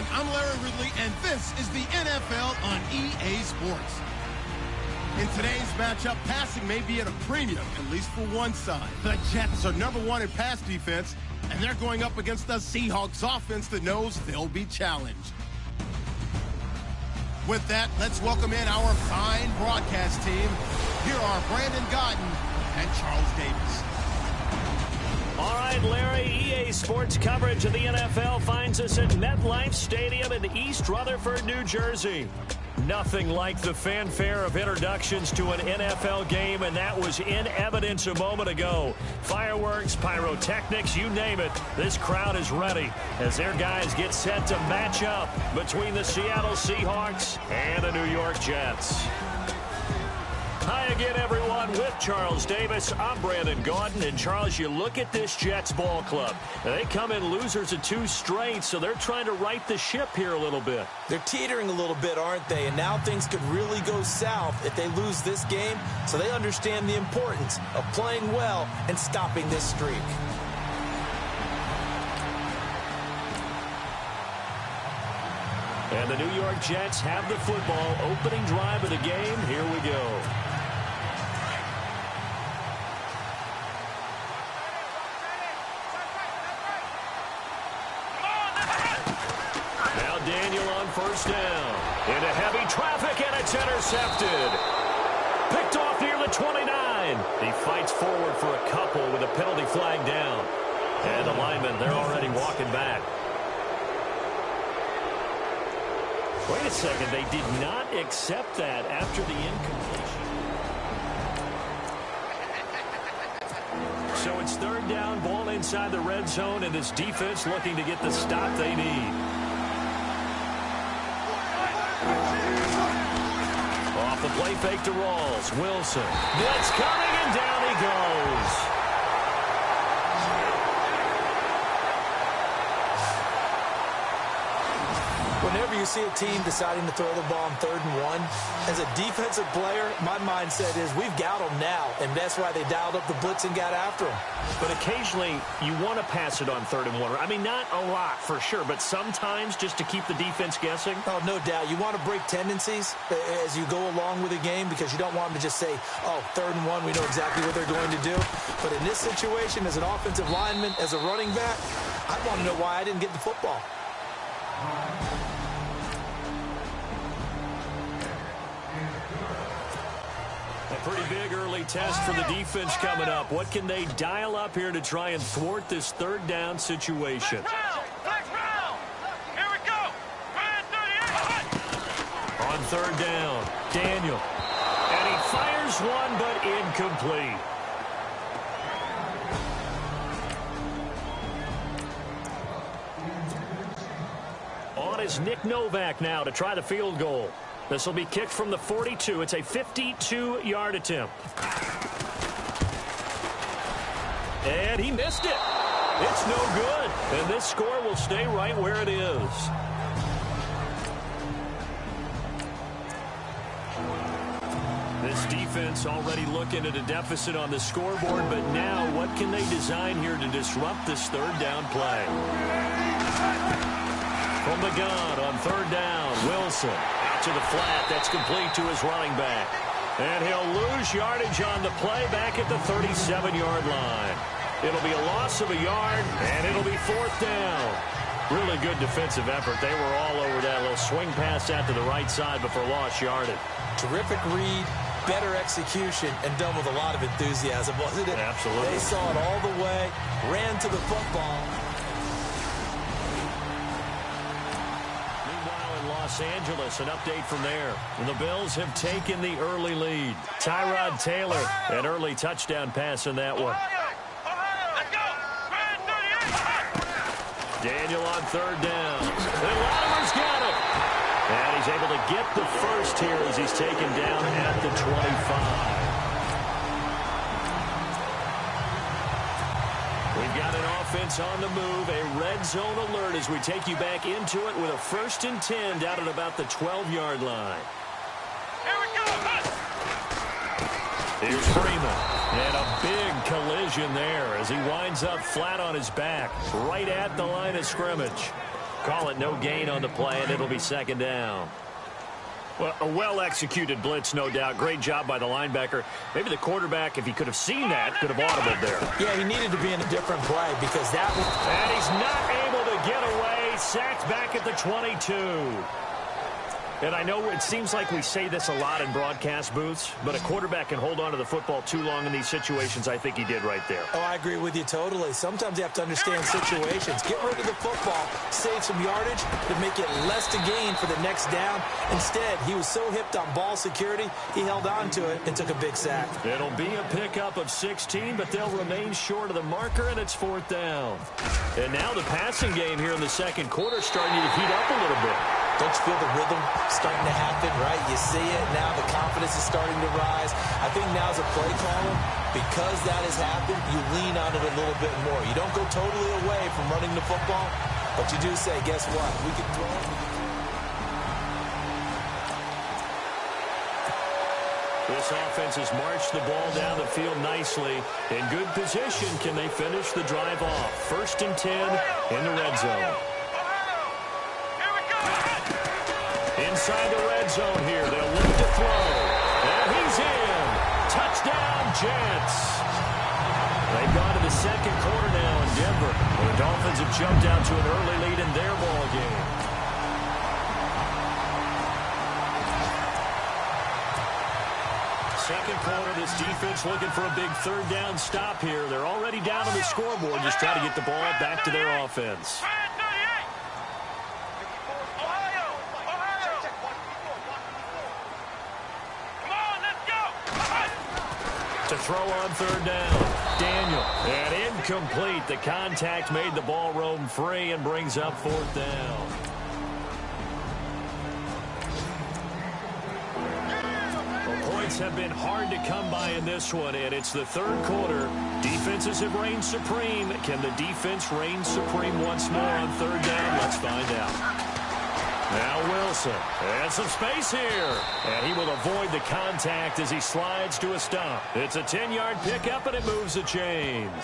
everyone. I'm Larry Ridley, and this is the NFL on EA Sports. In today's matchup, passing may be at a premium, at least for one side. The Jets are #1 in pass defense, and they're going up against the Seahawks offense that knows they'll be challenged. With that, let's welcome in our fine broadcast team. Here are Brandon Godden and Charles Davis. All right, Larry, EA Sports coverage of the NFL finds us at MetLife Stadium in East Rutherford, New Jersey. Nothing like the fanfare of introductions to an NFL game, and that was in evidence a moment ago. Fireworks, pyrotechnics, you name it. This crowd is ready as their guys get set to match up between the Seattle Seahawks and the New York Jets. Hi again, everyone. With Charles Davis, I'm Brandon Gaudin. And, Charles, you look at this Jets ball club. They come in losers of 2 straight, so they're trying to right the ship here a little bit. They're teetering a little bit, aren't they? And now things could really go south if they lose this game, so they understand the importance of playing well and stopping this streak. And the New York Jets have the football. Opening drive of the game. Here we go. Now Daniel on first down. Into heavy traffic, and it's intercepted. Picked off near the 29. He fights forward for a couple with a penalty flag down. And the linemen, they're already walking back. Wait a second, they did not accept that after the incompletion. So it's third down, ball inside the red zone, and this defense looking to get the stop they need. Off the play fake to Rawls. Wilson. Blitz coming, and down he goes. Whenever you see a team deciding to throw the ball on 3rd and 1, as a defensive player, my mindset is we've got them now, and that's why they dialed up the blitz and got after them. But occasionally, you want to pass it on 3rd and 1. I mean, not a lot for sure, but sometimes just to keep the defense guessing. Oh, no doubt. You want to break tendencies as you go along with the game because you don't want them to just say, oh, 3rd and 1, we know exactly what they're going to do. But in this situation, as an offensive lineman, as a running back, I want to know why I didn't get the football. Pretty big early test for the defense coming up. What can they dial up here to try and thwart this 3rd down situation? Next round. Here we go. On 3rd down, Daniel. And he fires one, but incomplete. On is Nick Novak now to try the field goal. This will be kicked from the 42. It's a 52-yard attempt. And he missed it. It's no good. And this score will stay right where it is. This defense already looking at a deficit on the scoreboard, but now what can they design here to disrupt this 3rd down play? From the gun on 3rd down, Wilson. To the flat, that's complete to his running back. And he'll lose yardage on the play back at the 37-yard line. It'll be a loss of a yard, and it'll be 4th down. Really good defensive effort. They were all over that little swing pass out to the right side before lost yardage. Terrific read, better execution, and done with a lot of enthusiasm, wasn't it? Absolutely. They saw it all the way, ran to the football. Los Angeles, an update from there. And the Bills have taken the early lead. Tyrod Taylor, an early touchdown pass in that one. Daniel on 3rd down. And Latimer's got it. And he's able to get the first here as he's taken down at the 25. We've got an offense on the move, a red zone alert as we take you back into it with a 1st and 10 down at about the 12-yard line. Here we go. Here's Freeman. And a big collision there as he winds up flat on his back right at the line of scrimmage. Call it no gain on the play, and it'll be second down. Well, a well-executed blitz, no doubt. Great job by the linebacker. Maybe the quarterback, if he could have seen that, could have audibled there. Yeah, he needed to be in a different play because that was... And he's not able to get away. Sacked back at the 22. And I know it seems like we say this a lot in broadcast booths, but a quarterback can hold on to the football too long in these situations. I think he did right there. Oh, I agree with you totally. Sometimes you have to understand situations. Get rid of the football, save some yardage to make it less to gain for the next down. Instead, he was so hipped on ball security, he held on to it and took a big sack. It'll be a pickup of 16, but they'll remain short of the marker, and it's fourth down. And now the passing game here in the second quarter starting to heat up a little bit. Don't you feel the rhythm starting to happen, right? You see it. Now the confidence is starting to rise. I think now's a play caller. Because that has happened, you lean on it a little bit more. You don't go totally away from running the football, but you do say, guess what? We can throw it. This offense has marched the ball down the field nicely. In good position, can they finish the drive off? 1st and 10 in the red zone. Inside the red zone here. They'll look to throw. And he's in. Touchdown, Jets. They've gone to the second quarter now in Denver. And the Dolphins have jumped out to an early lead in their ball game. Second quarter, this defense looking for a big third down stop here. They're already down on the scoreboard. Just try to get the ball back to their offense. To throw on third down. Daniel. And incomplete. The contact made the ball roam free and brings up fourth down. The points have been hard to come by in this one, and it's the third quarter. Defenses have reigned supreme. Can the defense reign supreme once more on third down? Let's find out. Now Wilson, and some space here. And he will avoid the contact as he slides to a stop. It's a 10-yard pickup, and it moves the chains.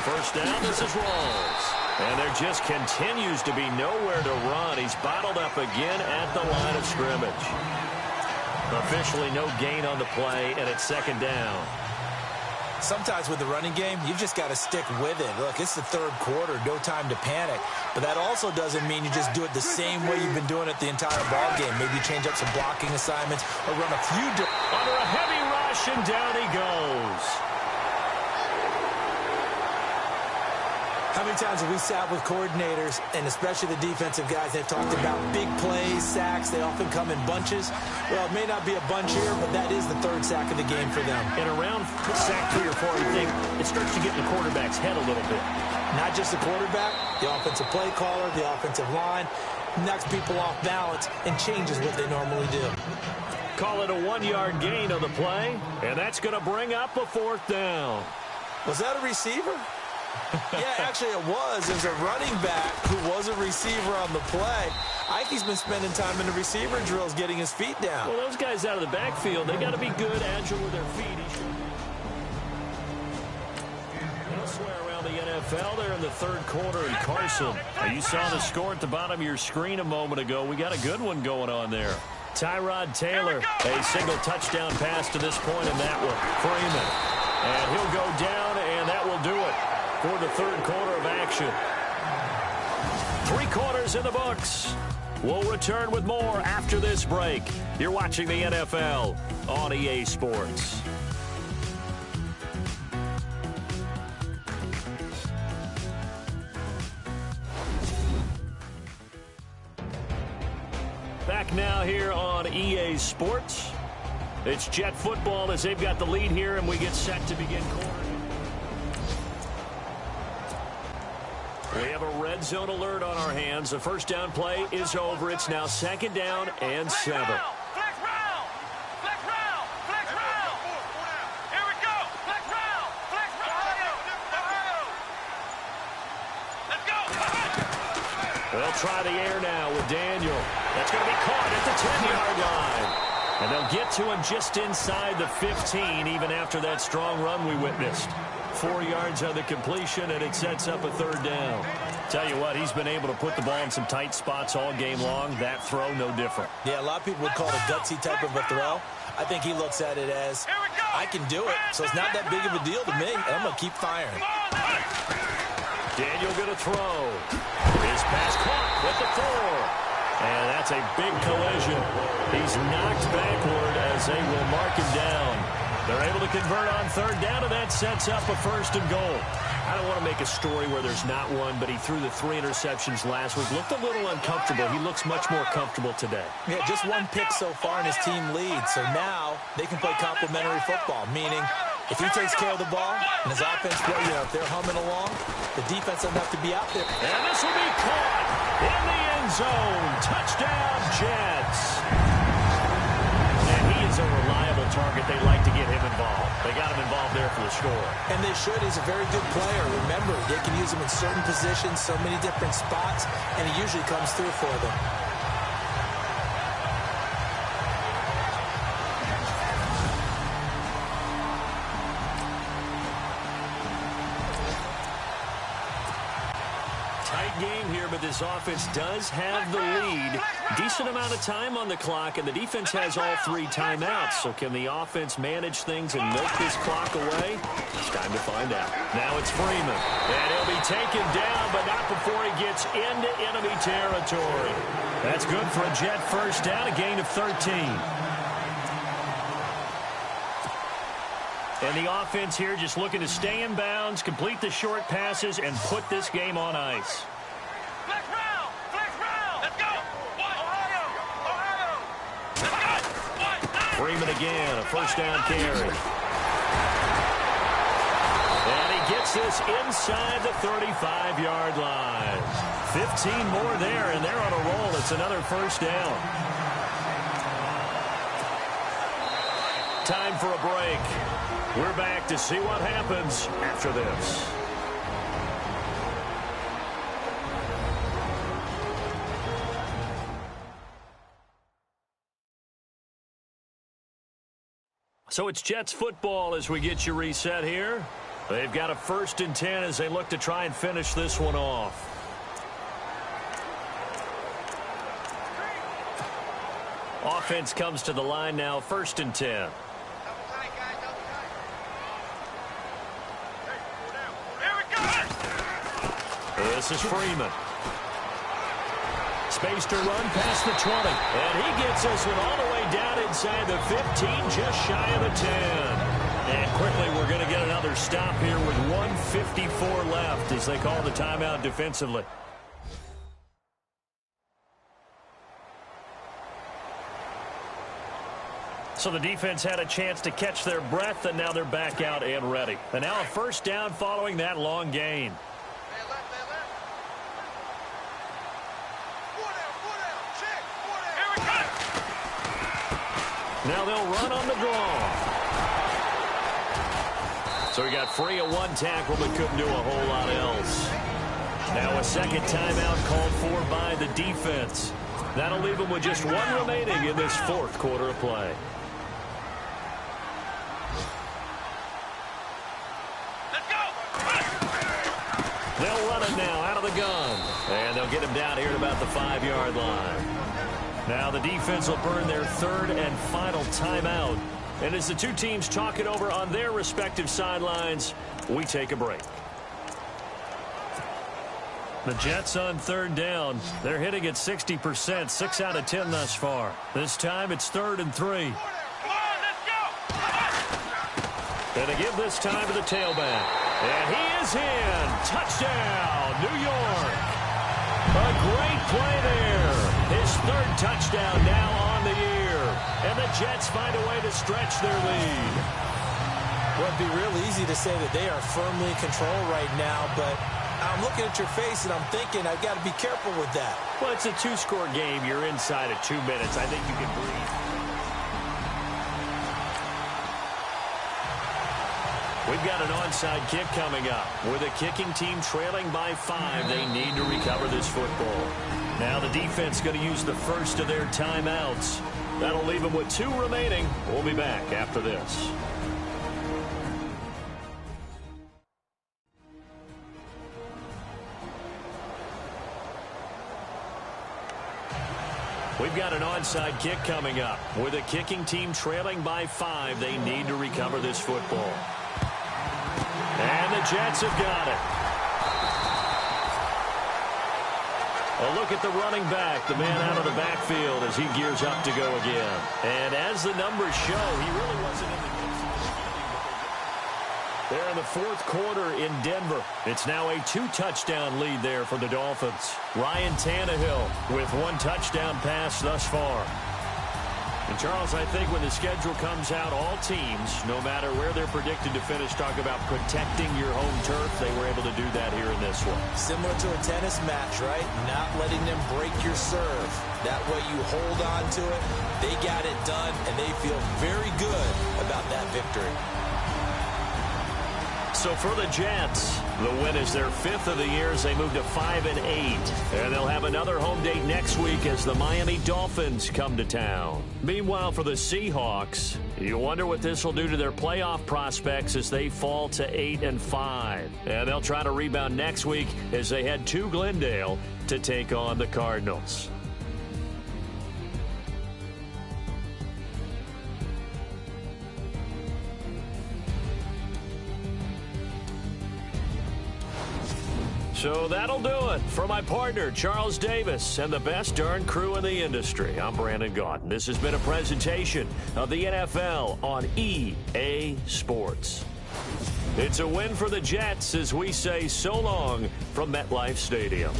First down, this is Rawls. And there just continues to be nowhere to run. He's bottled up again at the line of scrimmage. Officially no gain on the play, and it's second down. Sometimes with the running game, you've just got to stick with it. Look, it's the third quarter, no time to panic. But that also doesn't mean you just do it the same way you've been doing it the entire ball game. Maybe change up some blocking assignments or run a few... Under a heavy rush, and down he goes. How many times have we sat with coordinators, and especially the defensive guys, they've talked about big plays, sacks. They often come in bunches. Well, it may not be a bunch here, but that is the third sack of the game for them. And around sack 3 or 4, you think it starts to get in the quarterback's head a little bit. Not just the quarterback, the offensive play caller, the offensive line, knocks people off balance and changes what they normally do. Call it a 1-yard gain on the play, and that's going to bring up a fourth down. Was that a receiver? Yeah, actually it was. There's a running back who was a receiver on the play. Ike's been spending time in the receiver drills getting his feet down. Well, those guys out of the backfield, they got to be good, agile with their feet. Elsewhere around the NFL, they're in the third quarter in Carson. Now, you saw the score at the bottom of your screen a moment ago. We got a good one going on there. Tyrod Taylor, a single touchdown pass to this point in that one. Freeman. And he'll go down, and that will do it for the third quarter of action. 3 quarters in the books. We'll return with more after this break. You're watching the NFL on EA Sports. Back now here on EA Sports. It's Jet football as they've got the lead here, and we get set to begin quarter. We have a red zone alert on our hands. The first down play is over. It's now second down and 7. Flex round! Flex round! Flex round! Here we go! Flex round! Flex round! Ohio! Let's go! They'll try the air now with Daniel. That's going to be caught at the 10-yard line. And they'll get to him just inside the 15, even after that strong run we witnessed. 4 yards on the completion, and it sets up a third down. Tell you what, he's been able to put the ball in some tight spots all game long. That throw, no different. Yeah, a lot of people would call it a gutsy type of a throw. I think he looks at it as, I can do it, so it's not that big of a deal to me, and I'm going to keep firing. Daniel going to throw. His pass caught with the 4. And that's a big collision. He's knocked backward as they will mark him down. They're able to convert on third down, and that sets up a 1st and goal. I don't want to make a story where there's not one, but he threw the 3 interceptions last week. Looked a little uncomfortable. He looks much more comfortable today. Yeah, just 1 pick so far, and his team leads. So now they can play complementary football, meaning if he takes care of the ball and his offense, if they're humming along, the defense doesn't have to be out there. And this will be caught in the end zone. Touchdown, Jets. And he is a reliable target. They like to get him involved. They got him involved there for the score. And they should. He's a very good player. Remember, they can use him in certain positions, so many different spots, and he usually comes through for them. Game here, but this offense does have the lead. Decent amount of time on the clock, and the defense has all 3 timeouts. So can the offense manage things and milk this clock away? It's time to find out. Now it's Freeman, and he'll be taken down, but not before he gets into enemy territory. That's good for a Jet first down, a gain of 13. And the offense here just looking to stay in bounds, complete the short passes, and put this game on ice. Flex round! Flex round! Let's go! Ohio! Ohio! Let's go! Freeman again, a first down carry. And he gets this inside the 35-yard line. 15 more there, and they're on a roll. It's another first down. Time for a break. We're back to see what happens after this. So it's Jets football as we get you reset here. They've got a 1st and 10 as they look to try and finish this one off. Offense comes to the line now, 1st and 10. This is Freeman. Space to run past the 20. And he gets this one all the way down inside the 15, just shy of the 10. And quickly we're going to get another stop here with 1:54 left as they call the timeout defensively. So the defense had a chance to catch their breath, and now they're back out and ready. And now a first down following that long gain. Now they'll run on the draw. So he got free of 1 tackle but couldn't do a whole lot else. Now a second timeout called for by the defense. That'll leave them with just 1 remaining in this 4th quarter of play. Let's go! They'll run it now out of the gun. And they'll get him down here at about the 5-yard line. Now the defense will burn their 3rd and final timeout. And as the 2 teams talk it over on their respective sidelines, we take a break. The Jets on 3rd down. They're hitting at 60%, 6 out of 10 thus far. This time it's 3rd and 3. Come on, let's go! And they give this time to the tailback. And he is in. Touchdown, New York. A great play there. His 3rd touchdown now on the year. And the Jets find a way to stretch their lead. Well, it'd be real easy to say that they are firmly in control right now, but I'm looking at your face and I'm thinking I've got to be careful with that. Well, it's a 2-score game. You're inside of 2 minutes. I think you can breathe. We've got an onside kick coming up. With a kicking team trailing by 5, they need to recover this football. Now the defense going to use the first of their timeouts. That'll leave them with 2 remaining. We'll be back after this. We've got an onside kick coming up. With a kicking team trailing by 5, they need to recover this football. And the Jets have got it. A look at the running back, the man out of the backfield as he gears up to go again. And as the numbers show, he really wasn't in the mix. They're in the 4th quarter in Denver. It's now a 2-touchdown lead there for the Dolphins. Ryan Tannehill with 1 touchdown pass thus far. And, Charles, I think when the schedule comes out, all teams, no matter where they're predicted to finish, talk about protecting your home turf. They were able to do that here in this one. Similar to a tennis match, right? Not letting them break your serve. That way you hold on to it. They got it done, and they feel very good about that victory. So for the Jets, the win is their 5th of the year as they move to 5-8. And they'll have another home date next week as the Miami Dolphins come to town. Meanwhile, for the Seahawks, you wonder what this will do to their playoff prospects as they fall to 8-5. And they'll try to rebound next week as they head to Glendale to take on the Cardinals. So that'll do it. For my partner, Charles Davis, and the best darn crew in the industry, I'm Brandon Gaudin. This has been a presentation of the NFL on EA Sports. It's a win for the Jets as we say so long from MetLife Stadium.